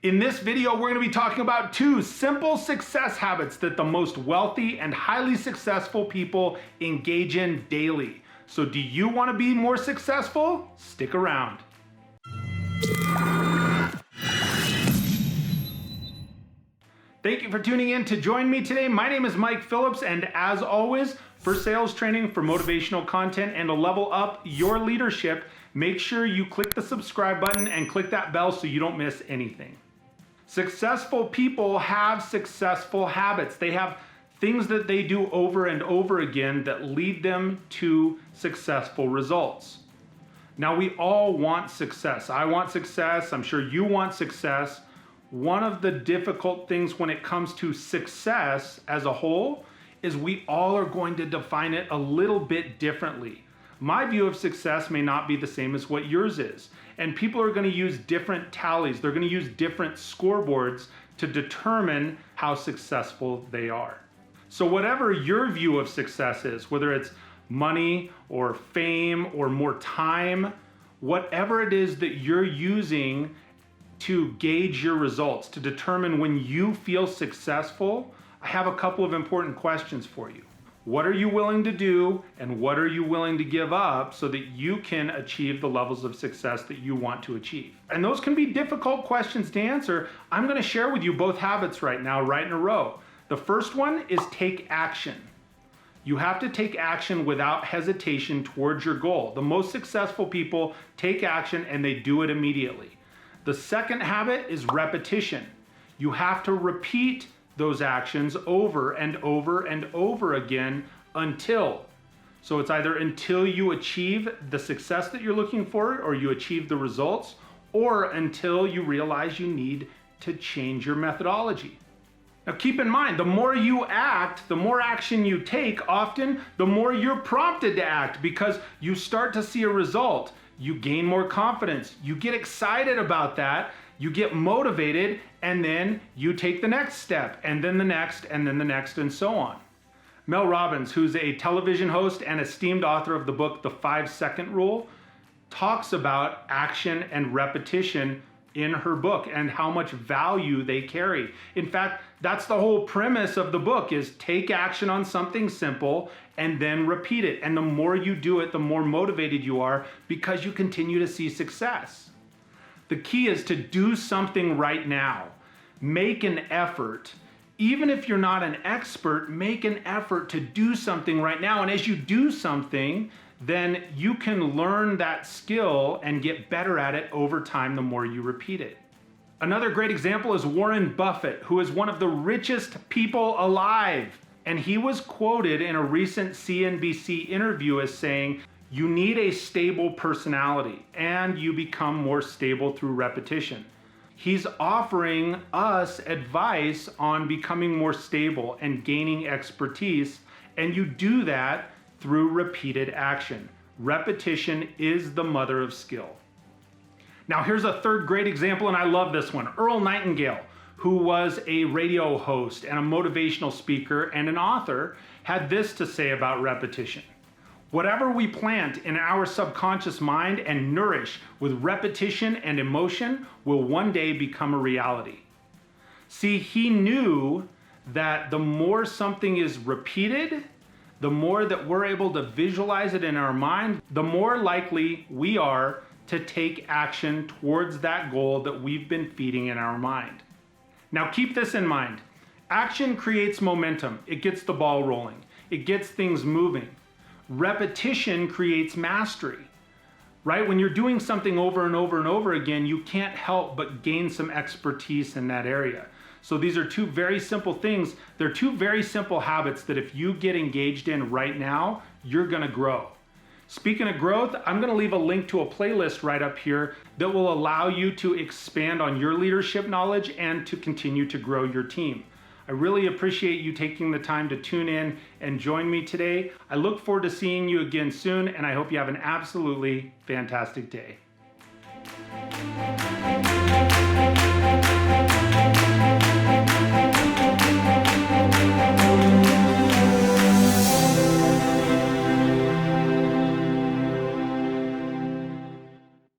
In this video, we're going to be talking about 2 simple success habits that the most wealthy and highly successful people engage in daily. So do you want to be more successful? Stick around. Thank you for tuning in to join me today. My name is Mike Phillips, and as always, for sales training, for motivational content, and to level up your leadership, make sure you click the subscribe button and click that bell so you don't miss anything. Successful people have successful habits. They have things that they do over and over again that lead them to successful results. Now, we all want success. I want success. I'm sure you want success. One of the difficult things when it comes to success as a whole is we all are going to define it a little bit differently. My view of success may not be the same as what yours is. And people are going to use different tallies. They're going to use different scoreboards to determine how successful they are. So whatever your view of success is, whether it's money or fame or more time, whatever it is that you're using to gauge your results, to determine when you feel successful, I have a couple of important questions for you. What are you willing to do, and what are you willing to give up so that you can achieve the levels of success that you want to achieve? And those can be difficult questions to answer. I'm going to share with you both habits right now, right in a row. The first one is take action. You have to take action without hesitation towards your goal. The most successful people take action and they do it immediately. The second habit is repetition. You have to repeat those actions over and over and over again until. So it's either until you achieve the success that you're looking for or you achieve the results, or until you realize you need to change your methodology. Now keep in mind, the more you act, the more action you take, often the more you're prompted to act because you start to see a result. You gain more confidence. You get excited about that. You get motivated, and then you take the next step, and then the next, and then the next, and so on. Mel Robbins, who's a television host and esteemed author of the book, The 5-Second Rule, talks about action and repetition in her book and how much value they carry. In fact, that's the whole premise of the book is take action on something simple and then repeat it. And the more you do it, the more motivated you are because you continue to see success. The key is to do something right now. Make an effort. Even if you're not an expert, make an effort to do something right now. And as you do something, then you can learn that skill and get better at it over time the more you repeat it. Another great example is Warren Buffett, who is one of the richest people alive. And he was quoted in a recent CNBC interview as saying, "You need a stable personality, and you become more stable through repetition." He's offering us advice on becoming more stable and gaining expertise, and you do that through repeated action. Repetition is the mother of skill. Now here's a third great example, and I love this one. Earl Nightingale, who was a radio host and a motivational speaker and an author, had this to say about repetition. Whatever we plant in our subconscious mind and nourish with repetition and emotion will one day become a reality. See, he knew that the more something is repeated, the more that we're able to visualize it in our mind, the more likely we are to take action towards that goal that we've been feeding in our mind. Now keep this in mind. Action creates momentum. It gets the ball rolling. It gets things moving. Repetition creates mastery, right? When you're doing something over and over and over again, you can't help but gain some expertise in that area. So these are 2 very simple things. They're 2 very simple habits that if you get engaged in right now, you're gonna grow. Speaking of growth, I'm gonna leave a link to a playlist right up here that will allow you to expand on your leadership knowledge and to continue to grow your team. I really appreciate you taking the time to tune in and join me today. I look forward to seeing you again soon, and I hope you have an absolutely fantastic day.